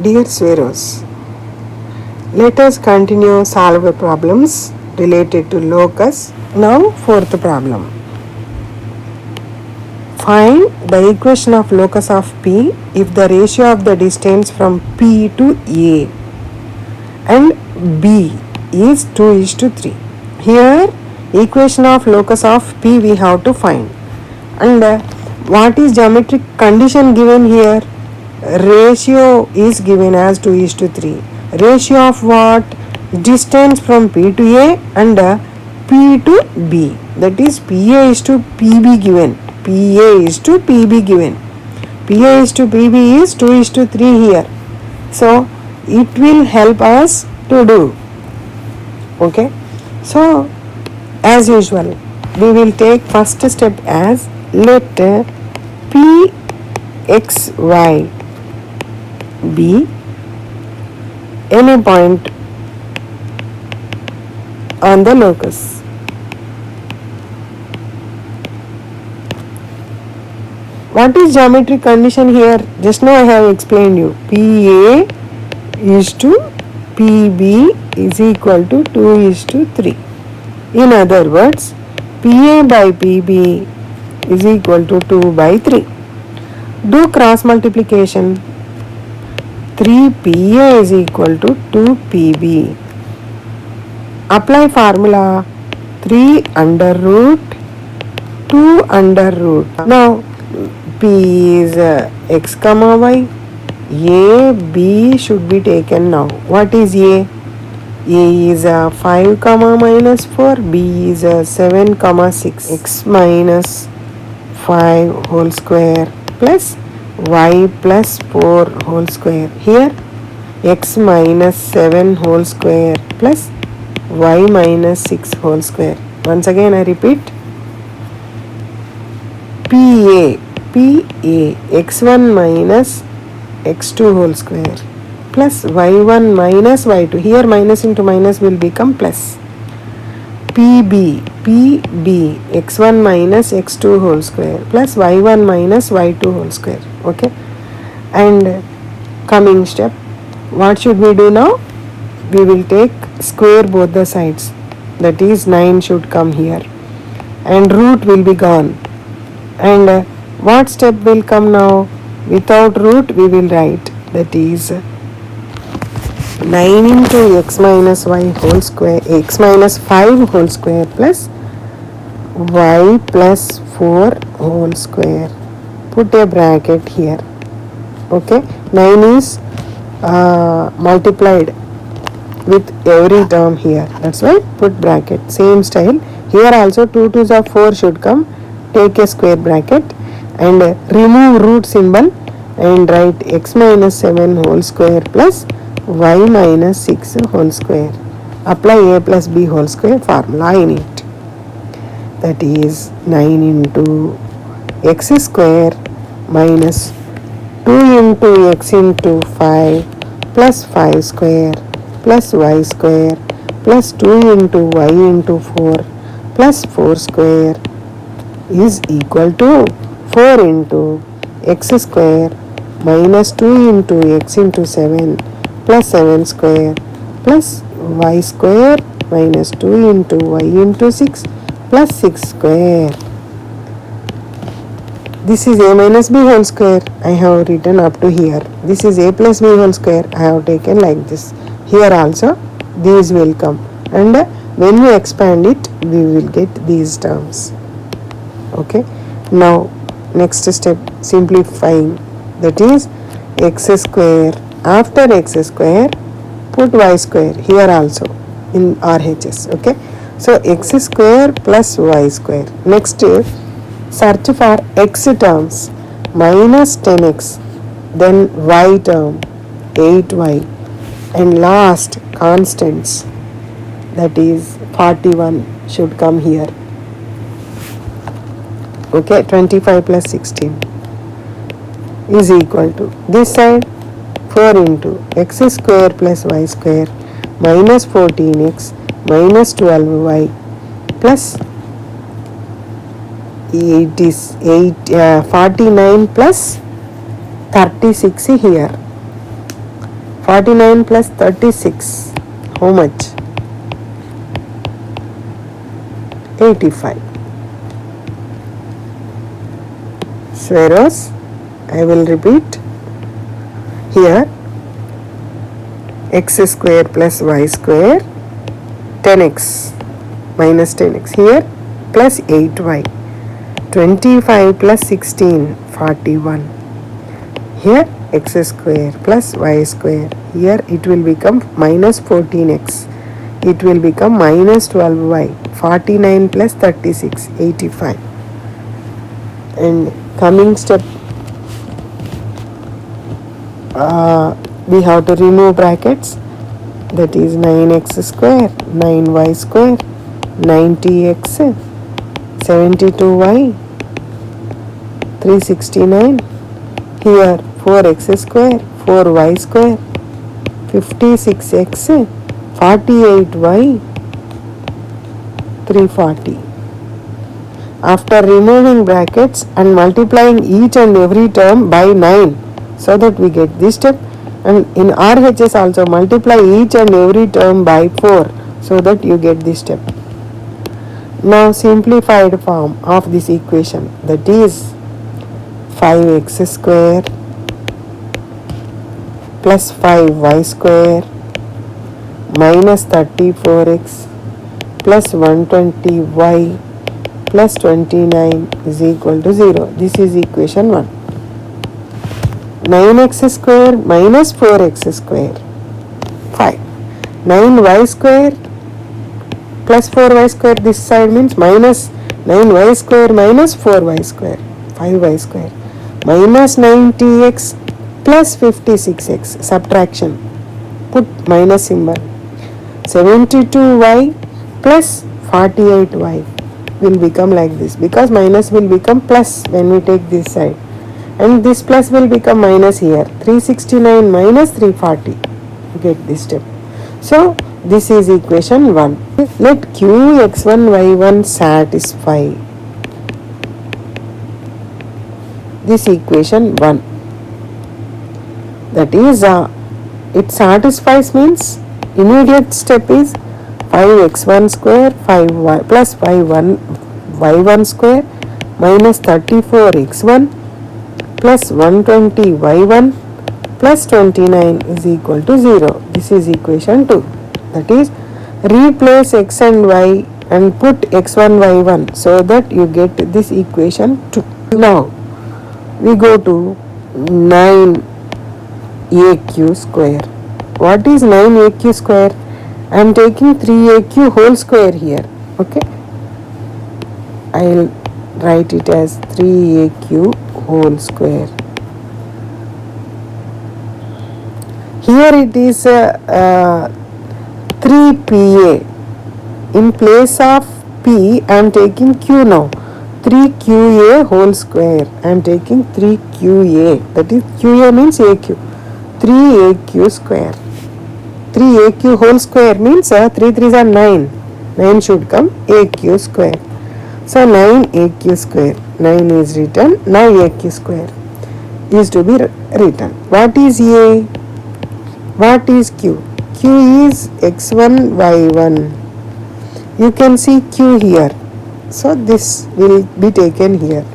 Dear Sweros, let us continue solve problems related to locus. Now fourth problem. Find the equation of locus of P if the ratio of the distance from P to A and B is 2:3. Here equation of locus of P we have to find. And what is geometric condition given here? Ratio is given as 2:3. Ratio of what? Distance from P to A and P to B. That is PA is to PB given. PA is to PB given. PA is to PB is 2:3 here. So it will help us to do. Okay. So as usual, we will take first step as let P X Y be any point on the locus. What is geometric condition here? Just now I have explained you. PA is to PB is equal to 2:3. In other words, PA by PB is equal to 2/3. Do cross multiplication. 3PA is equal to 2PB. Apply formula 3 under root 2 under root. Now P is x comma y. A, B should be taken now. What is A? A is 5 comma minus 4. B is 7 comma 6. X minus 5 whole square plus y plus 4 whole square. Here x minus 7 whole square plus y minus 6 whole square. Once again I repeat. PA x1 minus x2 whole square plus y1 minus y2. Here minus into minus will become plus. PB x1 minus x2 whole square plus y1 minus y2 whole square. Okay. And coming step, what should we do now? We will take square both the sides. That is 9 should come here. And root will be gone. And what step will come now? Without root we will write. That is 9 into x minus y whole square, x minus 5 whole square plus y plus 4 whole square. Put a bracket here. Okay. 9 is multiplied with every term here. That's why put bracket. Same style. Here also 2 2s of 4 should come. Take a square bracket and remove root symbol and write x minus 7 whole square plus y minus 6 whole square. Apply a plus b whole square formula in it. That is 9 into x square minus 2 into x into 5 plus 5 square plus y square plus 2 into y into 4 plus 4 square is equal to 4 into x square minus 2 into x into 7 plus 7 square plus y square minus 2 into y into 6 plus 6 square. This is a minus b whole square. I have written up to here. This is a plus b whole square. I have taken like this. Here also these will come. And when we expand it, we will get these terms. Okay. Now next step, simplifying. That is x square. After x square, put y square here also in RHS. Okay. So x square plus y square. Next, search for x terms. Minus 10x. Then y term 8y. And last constants. That is 41 should come here. Okay. 25 plus 16 is equal to this side 4 into x square plus y square minus 14x minus 12y plus 49 plus 36 here. 49 plus 36. How much? 85. Whereas I will repeat here, x square plus y square 10x minus 10x, here plus 8y, 25 plus 16 41, here x square plus y square, here it will become minus 14x, it will become minus 12y, 49 plus 36 85. And coming step, we have to remove brackets, that is 9x square, 9y square, 90x, 72y, 369, here 4x square, 4y square, 56x, 48y, 340. After removing brackets and multiplying each and every term by 9, so that we get this step, and in RHS also multiply each and every term by 4, so that you get this step. Now simplified form of this equation, that is 5x square plus 5y square minus 34x plus 120y plus 29 is equal to 0. This is equation 1. 9x square minus 4x square 5. 9y square plus 4y square, this side means minus 9y square minus 4y square 5y square minus 90x plus 56x, subtraction, put minus symbol, 72y plus 48y will become like this, because minus will become plus when we take this side, and this plus will become minus here, 369 minus 340, get this step. So this is equation 1. Let Qx1 y1 satisfy this equation 1. That is, it satisfies means immediate step is 5x1 square 5y plus 5y y1 square minus 34x1 plus 120 y1 plus 29 is equal to 0. This is equation 2. That is, replace x and y and put x1 y1, so that you get this equation 2. Now we go to 9aq square. What is 9aq square? I am taking 3aq whole square here. Okay, I will write it as 3aq whole square. Here it is 3pa. In place of p, I am taking q now. 3qa whole square. I am taking 3qa. That is, qa means aq. 3aq square. 3aq whole square means 3 3s are 9. 9 should come, aq square. So 9aq square. 9 is written. Now aq square is to be written. What is a? What is q? Q is x1 y1. You can see q here. So this will be taken here.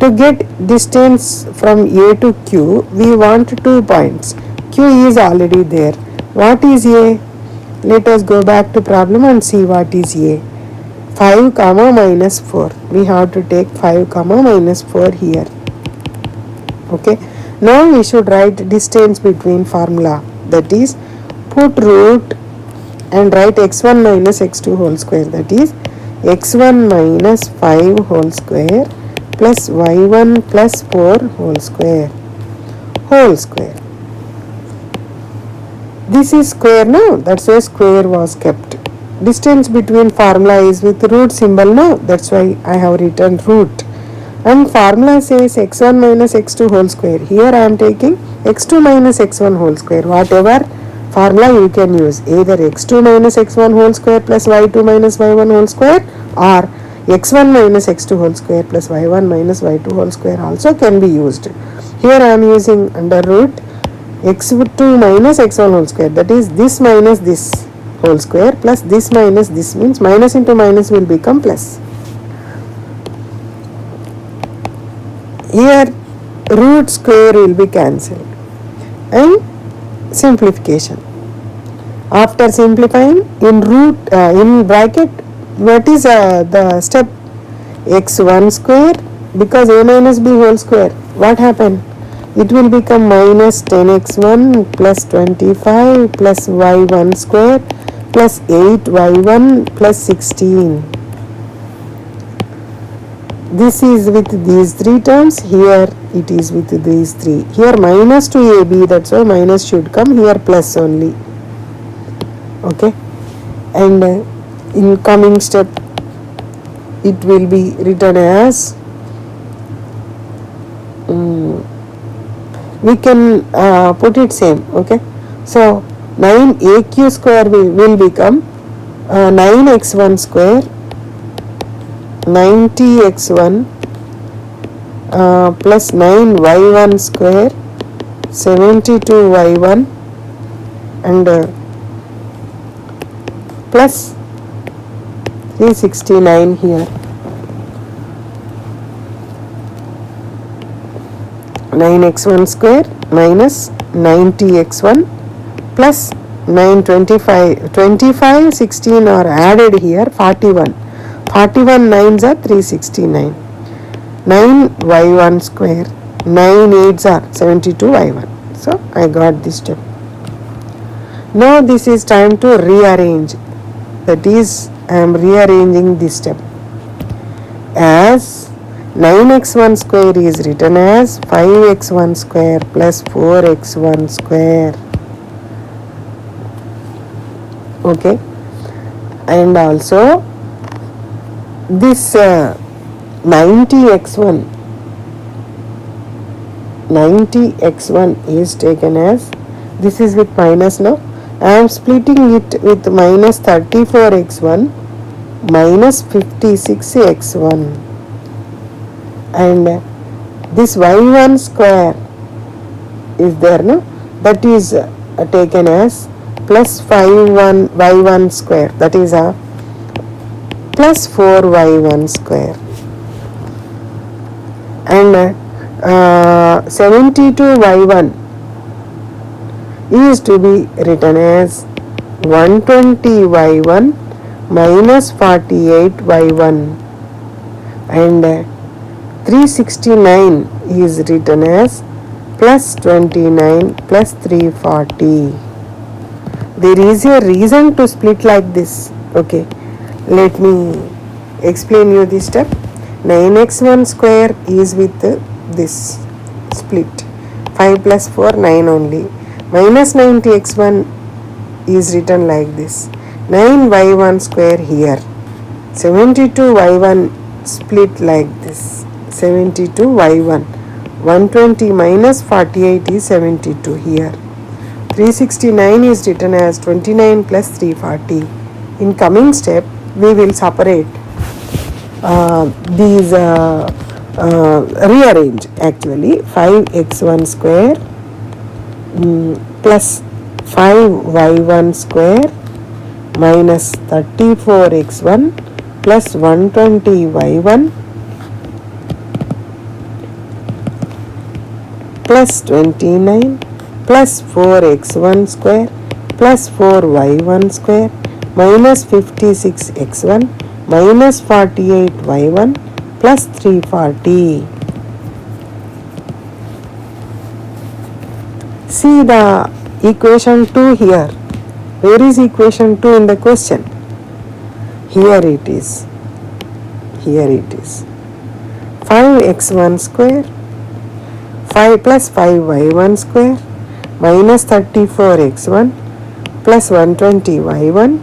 To get distance from A to Q, we want 2 points. Q is already there. What is A? Let us go back to problem and see what is A. 5 comma minus 4. We have to take 5 comma minus 4 here. Okay. Now we should write distance between formula. That is, put root and write x1 minus x2 whole square. That is, x1 minus 5 whole square plus y1 plus 4 whole square. Whole square. This is square now. That's why square was kept. Distance between formula is with root symbol now. That's why I have written root. And formula says x1 minus x2 whole square. Here I am taking x2 minus x1 whole square. Whatever formula you can use. Either x2 minus x1 whole square plus y2 minus y1 whole square, or x1 minus x2 whole square plus y1 minus y2 whole square also can be used. Here I am using under root x2 minus x1 whole square, that is this minus this whole square plus this minus this, means minus into minus will become plus. Here root square will be cancelled and simplification. After simplifying, in in bracket, what is the step? x1 square, because a minus b whole square, what happened? It will become minus 10x1 plus 25 plus y1 square plus 8y1 plus 16. This is with these three terms, here it is with these three. Here minus to ab, that's why minus should come, here plus only. Okay, and in coming step it will be written as, we can put it same. Okay, so 9aq square will become 9x1 square 90x1 plus 9y1 square 72y1 and plus 369 here. 9x1 square minus 90x1 plus 925, 25, 16 are added here, 41. 41 9s are 369. 9y1 square, 9 8s are 72y1. So I got this step. Now this is time to rearrange. That is, I am rearranging this step as 9x1 square is written as 5x1 square plus 4x1 square. Okay, and also this 90x1 is taken as, this is with minus now, I am splitting it with minus 34x1 minus 56x1, and this y1 square is there, no, that is taken as plus 5 y1 square, that is a plus 4y1 square, and 72y1 is to be written as 120y1 minus 48y1, and 369 is written as plus 29 plus 340. There is a reason to split like this. Okay, let me explain you this step. 9x1 square is with this split, 5 plus 4 9 only. Minus 90x1 is written like this, 9y1 square here, 72y1 split like this, 72y1, 120 minus 48 is 72 here, 369 is written as 29 plus 340. In coming step we will separate these rearrange actually. 5x1 square plus 5y1 square minus 34x1 plus 120y1 plus 29 plus 4x1 square plus 4y1 square minus 56x1 minus 48y1 plus 340. See the equation 2 here. Where is equation 2 in the question? Here it is. Here it is. 5x1 square 5 plus 5y1 square minus 34x1 plus 120y1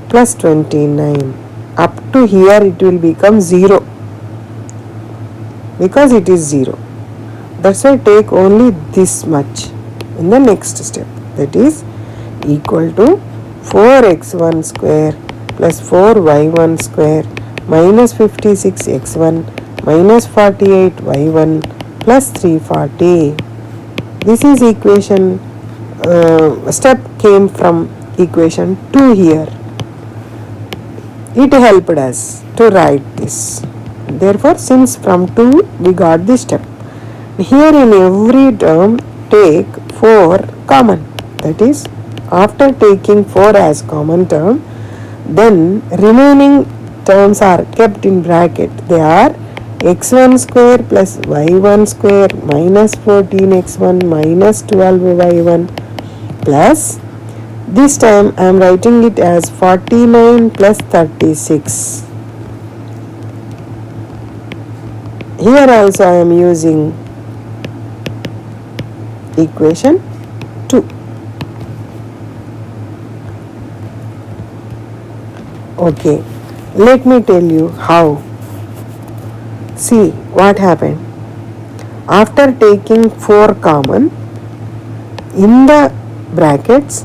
plus 29. Up to here it will become 0 because it is 0. That's why take only this much in the next step, that is equal to 4x1 square plus 4y1 square minus 56x1 minus 48y1 plus 340. This is equation step came from equation 2 here. It helped us to write this. Therefore, since from 2 we got this step. Here in every term take 4 common. That is, after taking 4 as common term, then remaining terms are kept in bracket. They are x1 square plus y1 square minus 14x1 minus 12y1 plus, this time I am writing it as 49 plus 36. Here also I am using equation 2. Okay, let me tell you how. See what happened. After taking 4 common, in the brackets,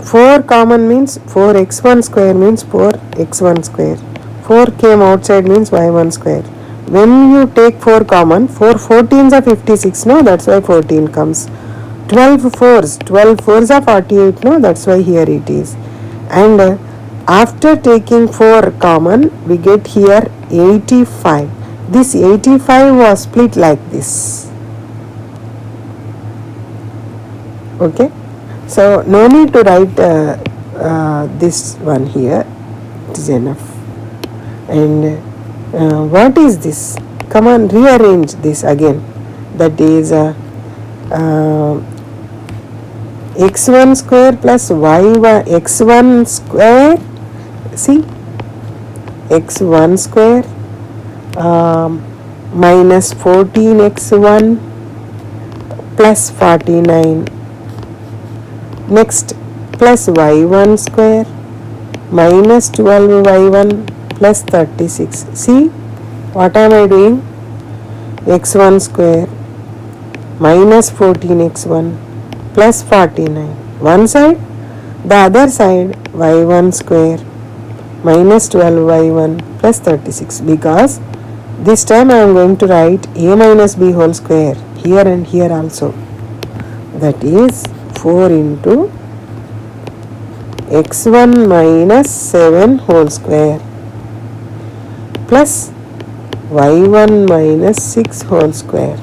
4 common means 4x1 square means 4x1 square. 4 came outside means y1 square. When you take 4 common, 4 14s are 56, no, that's why 14 comes. 12 fours are 48, no, that's why here it is. And after taking 4 common, we get here 85. This 85 was split like this. Okay, so no need to write this one here, it is enough. And what is this? Come on, rearrange this again. That is x1 square plus y1 x1 square. See, x1 square minus 14x1 plus 49. Next, plus y1 square minus 12y1 plus 36. See, what am I doing? x1 square minus 14x1 plus 49. One side, the other side y1 square minus 12y1 plus 36, because this time I am going to write a minus b whole square here and here also. That is 4 into x1 minus 7 whole square plus y1 minus 6 whole square.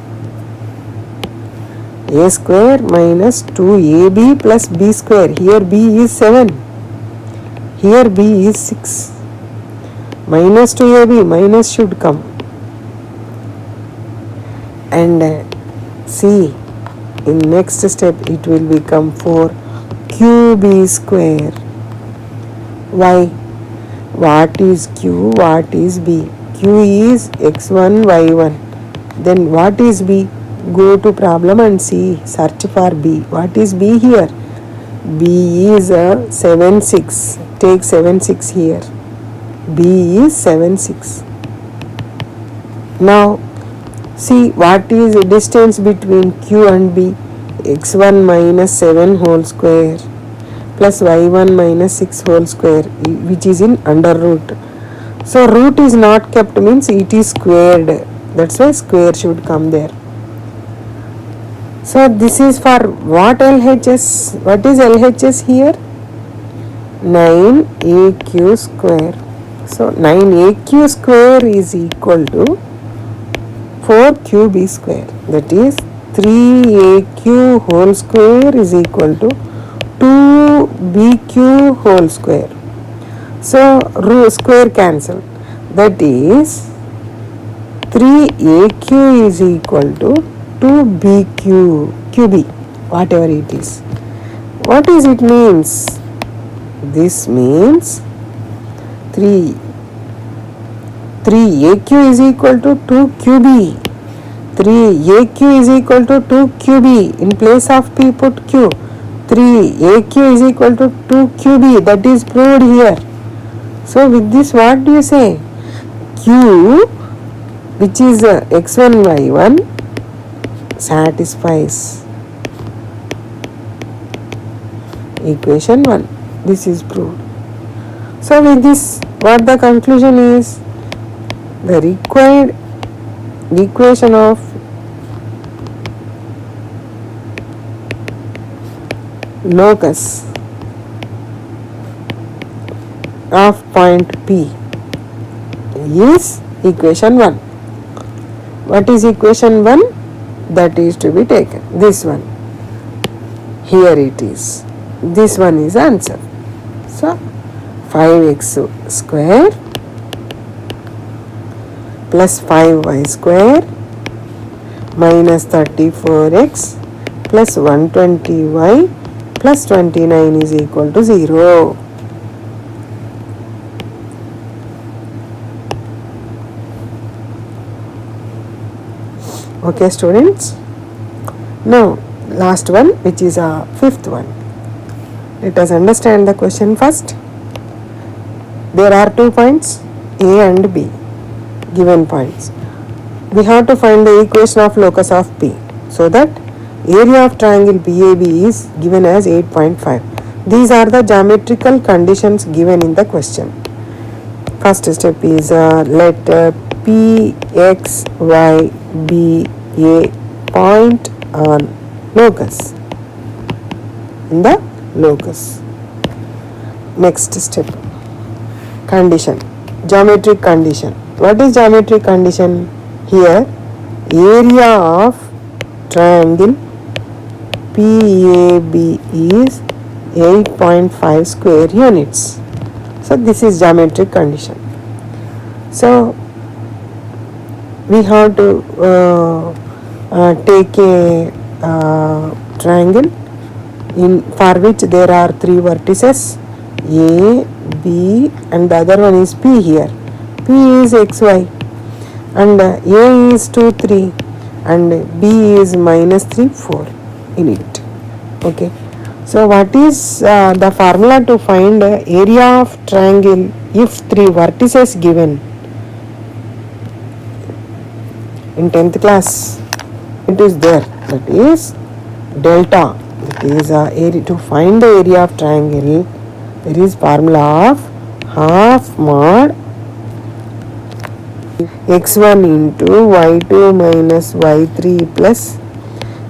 A square minus 2ab plus b square. Here b is 7. Here b is 6. Minus 2ab, minus should come. And see, in next step it will become 4qb square. Why? What is q? What is b? Q is x1, y1. Then what is b? Go to problem and see, search for b. What is b here? B is 7, 6. Take 7, 6 here. B is 7, 6. Now, see what is the distance between q and b? x1 minus 7 whole square plus y1 minus 6 whole square, which is in under root. So root is not kept means it is squared. That's why square should come there. So this is for what LHS? What is LHS here? 9aq square. So 9aq square is equal to 4qb square. That is 3aq whole square is equal to 2bq whole square. So square cancel. That is 3aq is equal to 2bq, whatever it is. What is it means? This means 3aq is equal to 2qb. 3aq is equal to 2qb. In place of p put q. 3aq is equal to 2qb. That is proved here. So with this what do you say? Q, which is x1 y1, satisfies equation 1. This is proved. So with this, what the conclusion is? The required equation of locus of point P is equation 1. What is equation 1? That is to be taken. This one. Here it is. This one is answer. So 5x square plus 5y square minus 34x plus 120y plus 29 is equal to 0. Okay, students. Now last one, which is a fifth one. Let us understand the question first. There are 2 points, A and B, given points. We have to find the equation of locus of P, so that area of triangle BAB is given as 8.5. These are the geometrical conditions given in the question. First step is let P, X, Y, B, A point on locus, in the locus. Next step, condition, geometric condition. What is geometric condition? Here, area of triangle PAB is 8.5 square units. So this is geometric condition. So we have to take a triangle for which there are 3 vertices, A, B, and the other one is P here. P is xy, and A is 2, 3, and B is minus 3, 4 in it. Okay. So what is the formula to find area of triangle if 3 vertices given? In 10th class it is there, that is delta. It is area. To find the area of triangle, there is formula of half mod x1 into y2 minus y3 plus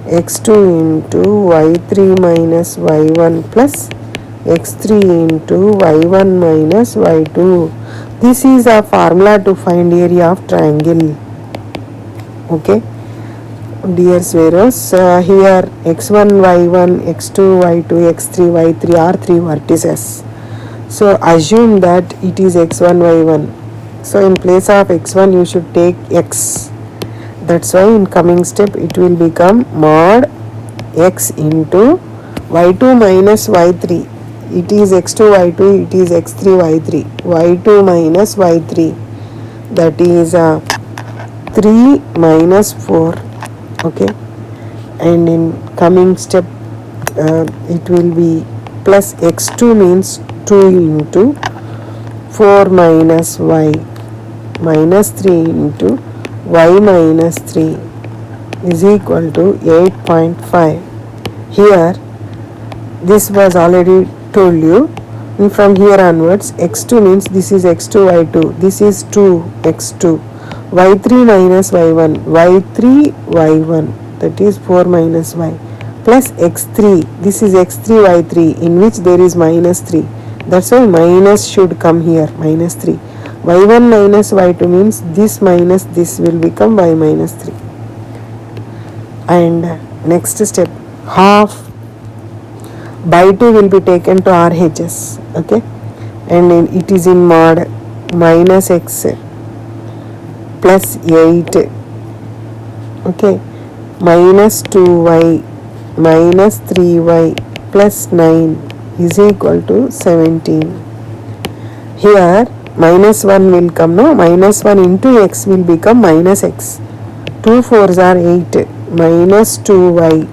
x2 into y3 minus y1 plus x3 into y1 minus y2. This is a formula to find area of triangle. Okay, dear Sveros, here x1, y1, x2, y2, x3, y3 are 3 vertices. So assume that it is x1, y1. So in place of x1 you should take x. That's why in coming step it will become mod x into y2 minus y3. It is x2, y2, it is x3, y3. y2 minus y3, that is 3 minus 4. Okay, and in coming step it will be plus x2 means 2 into 4 minus y minus 3 into y minus 3 is equal to 8.5. Here this was already told you, and from here onwards x2 means this is x2, y2, this is 2 x2, y3 minus y1, y3 y1, that is 4 minus y, plus x3, this is x3 y3 in which there is minus 3. That's why minus should come here, minus 3. y1 minus y2 means this minus this will become y minus 3. And next step, half by 2 will be taken to RHS. Okay, and it is in mod minus x plus 8, okay, minus 2y minus 3y plus 9 is equal to 17. Here minus 1 will come, no, minus 1 into x will become minus x. 2 4s are 8, minus 2y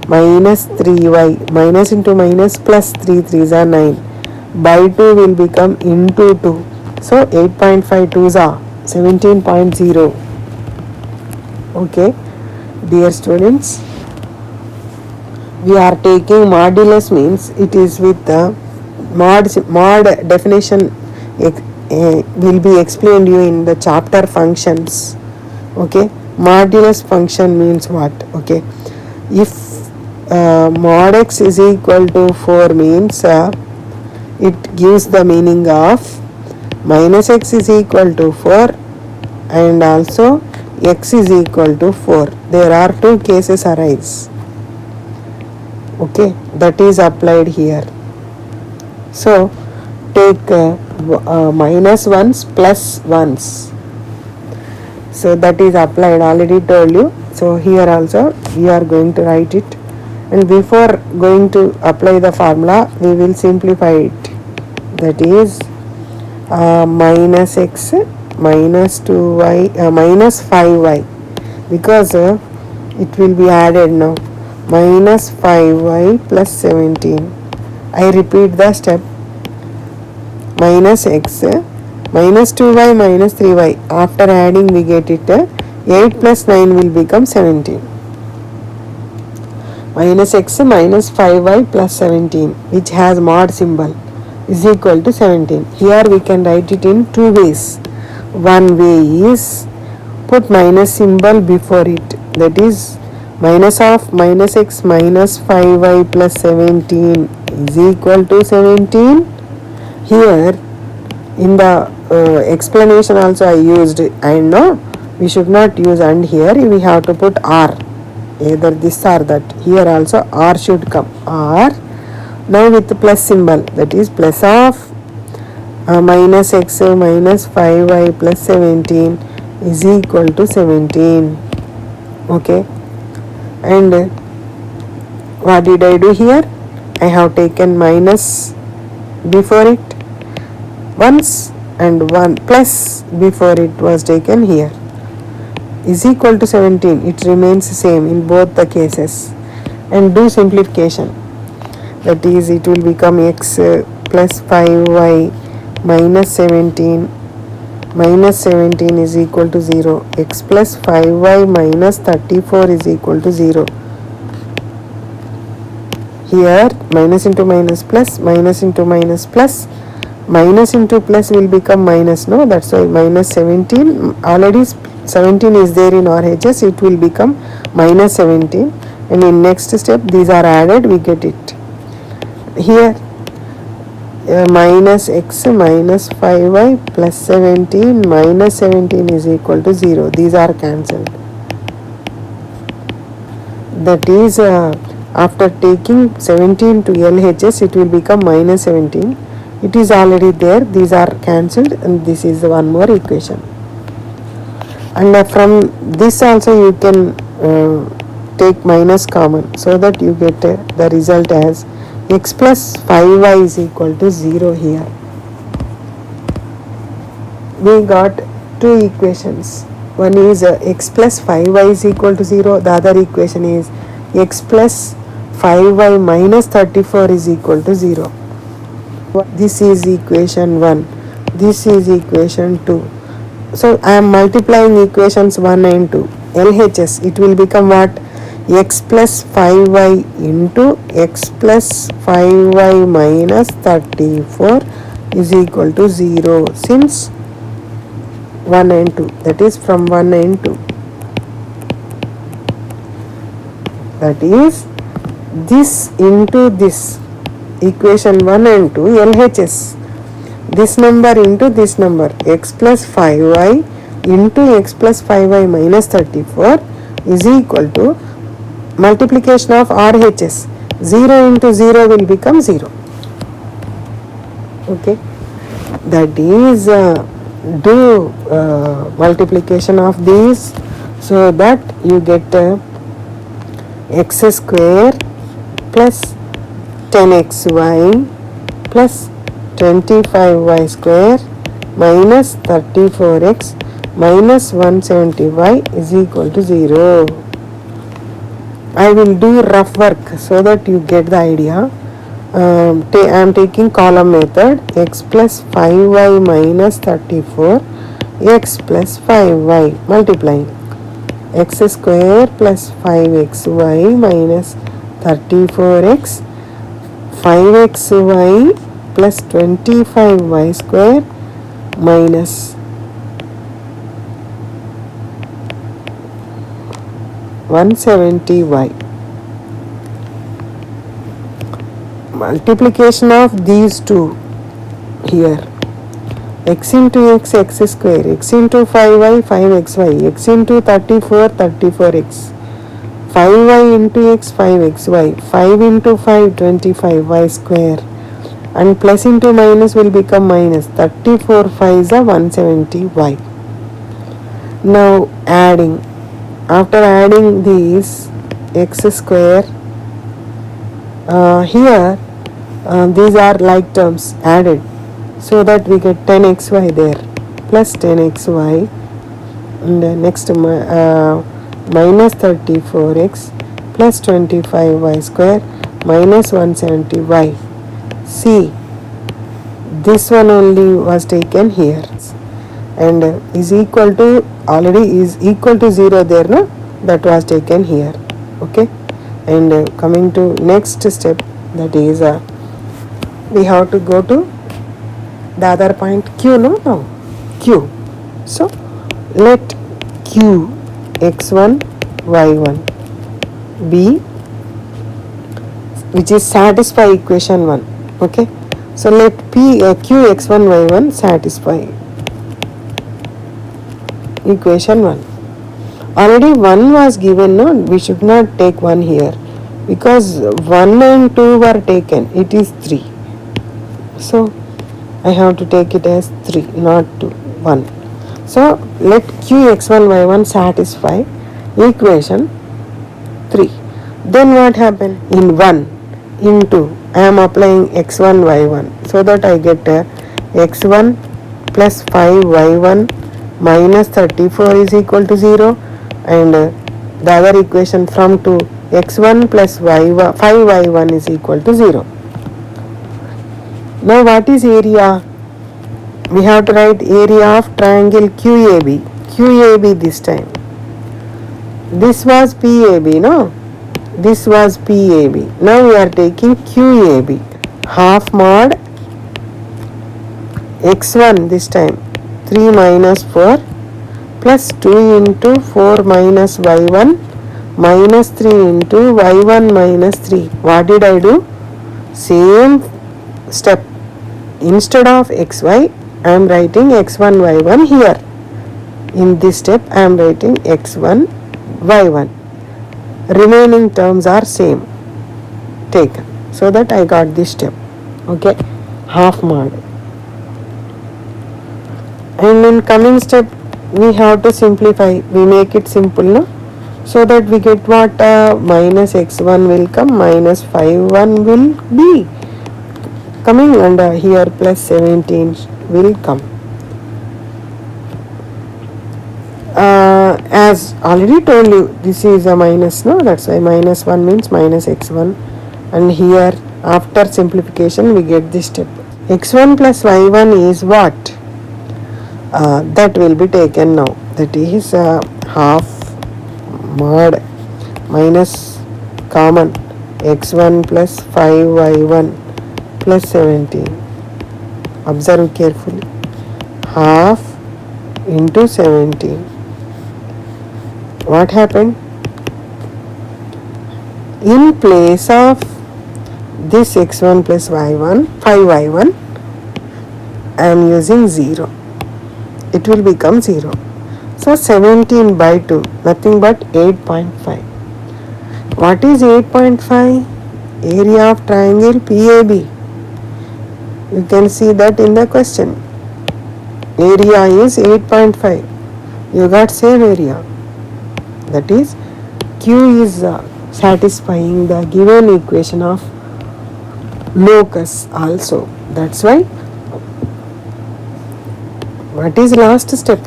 minus 3y, minus into minus plus 3 3s are 9. By 2 will become into 2. So 8.5 2s are 17.0. Okay, dear students, we are taking modulus means it is with the mod definition will be explained you in the chapter functions. Okay, modulus function means what? Okay, if mod x is equal to 4 means it gives the meaning of minus x is equal to 4 and also x is equal to 4. There are two cases arise. Okay, that is applied here. So take minus ones plus ones. So that is applied, already told you. So here also we are going to write it, and before going to apply the formula we will simplify it. That is minus x minus 2y minus 5y, because it will be added now. Minus 5y plus 17. I repeat the step. Minus x minus 2y minus 3y. After adding we get it 8 plus 9 will become 17. Minus x minus 5y plus 17, which has mod symbol, is equal to 17. Here we can write it in two ways. One way is put minus symbol before it. That is minus of minus x minus 5y plus 17 is equal to 17. Here in the explanation also I used and no, we should not use and. Here we have to put r, either this or that. Here also r should come. R now with the plus symbol, that is plus of minus x minus 5y plus 17 is equal to 17. Okay, and what did I do here? I have taken minus before it once and 1 plus before it was taken here, is equal to 17. It remains same in both the cases, and do simplification. That is, it will become x plus 5y minus 17 minus 17 is equal to 0. X plus 5y minus 34 is equal to 0. Here minus into minus plus, minus into minus plus, minus into plus will become minus, no, that's why minus 17, already 17 is there in RHS, it will become minus 17, and in next step these are added, we get it. Here minus x minus 5y plus 17 minus 17 is equal to 0. These are cancelled. That is after taking 17 to LHS it will become minus 17. It is already there. These are cancelled, and this is one more equation. And from this also you can take minus common, so that you get the result as x plus 5y is equal to 0 here. We got two equations. One is x plus 5y is equal to 0. The other equation is x plus 5y minus 34 is equal to 0. This is equation 1. This is equation 2. So I am multiplying equations 1 and 2. LHS, it will become what? X plus 5y into x plus 5y minus 34 is equal to 0, since 1 and 2. That is from 1 and 2. That is this into this. Equation 1 and 2 LHS. This number into this number, x plus 5y into x plus 5y minus 34 is equal to multiplication of RHS. 0 into 0 will become 0. Okay, that is do multiplication of these, so that you get x square plus 10xy plus 25y square minus 34x minus 170y is equal to 0. I will do rough work so that you get the idea. I am taking column method. X plus 5y minus 34, x plus 5y, multiplying x square plus 5xy minus 34x, 5xy plus 25y square minus 170y. multiplication of these two here. X into x, x square, x into 5y, 5xy, x into 34, 34x, 5y into x, 5xy, 5 into 5, 25, y square, and plus into minus will become minus, 34 5 is a 170y. Now adding, after adding these x square, here these are like terms added, so that we get 10xy there plus 10xy, and next minus 34x plus 25y square minus 170y. See, this one only was taken here, and is equal to, already is equal to 0 there, no? That was taken here. Okay, and coming to next step, that is we have to go to the other point q, no q. So let q x1 y1 be, which is satisfy equation 1. Okay, so let p q x1 y1 satisfy equation 1. Already 1 was given, no? We should not take 1 here, because 1 and 2 were taken, it is 3. So I have to take it as 3, not 2, 1. So let q x1 y1 satisfy equation 3. Then what happened? In 1 into, I am applying x1 y1, so that I get x1 plus 5y1 minus 34 is equal to 0, and the other equation from 2, x1 plus 5y1 is equal to 0. Now what is area? We have to write area of triangle QAB. QAB this time. This was PAB, no? This was PAB. Now we are taking QAB. Half mod x1 this time, 3 minus 4 plus 2 into 4 minus y1 minus 3 into y1 minus 3. What did I do? Same step. Instead of xy, I am writing x1 y1 here. In this step, I am writing x1 y1. Remaining terms are same taken, so that I got this step. Okay, half mod. And in coming step, we have to simplify. We make it simple, no? So that we get what? Minus x1 will come, minus 5y1 will be coming, and here plus 17 will come. As already told you, this is a minus, no? That's why minus 1 means minus x1, and here after simplification we get this step. X1 plus y1 is what? That will be taken now. That is half mod minus common x1 plus 5y1 plus 17. Observe carefully. Half into 17. What happened? In place of this x1 plus y1, 5y1, I am using 0. It will become 0. So 17 by 2, nothing but 8.5. What is 8.5? Area of triangle PAB. You can see that in the question. Area is 8.5. You got same area. That is, Q is satisfying the given equation of locus also. That's why. What is last step?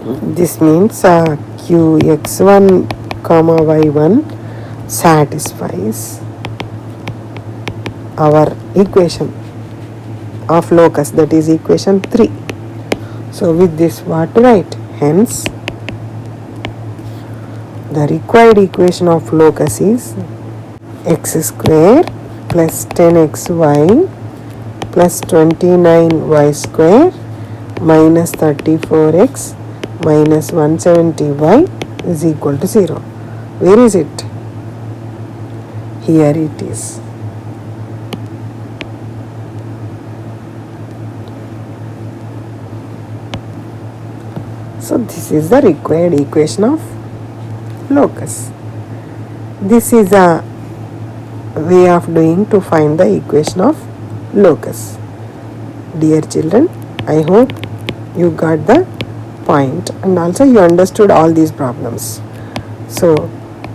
This means q x1 comma y1 satisfies our equation of locus, that is equation 3. So with this what to write? Hence the required equation of locus is x square plus 10xy plus 29y square minus 34x minus 170y is equal to 0. Where is it? Here it is. So this is the required equation of locus. This is a way of doing to find the equation of locus. Dear children, I hope you got the point and also you understood all these problems. So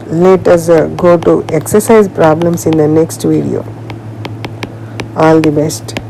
let us go to exercise problems in the next video. All the best.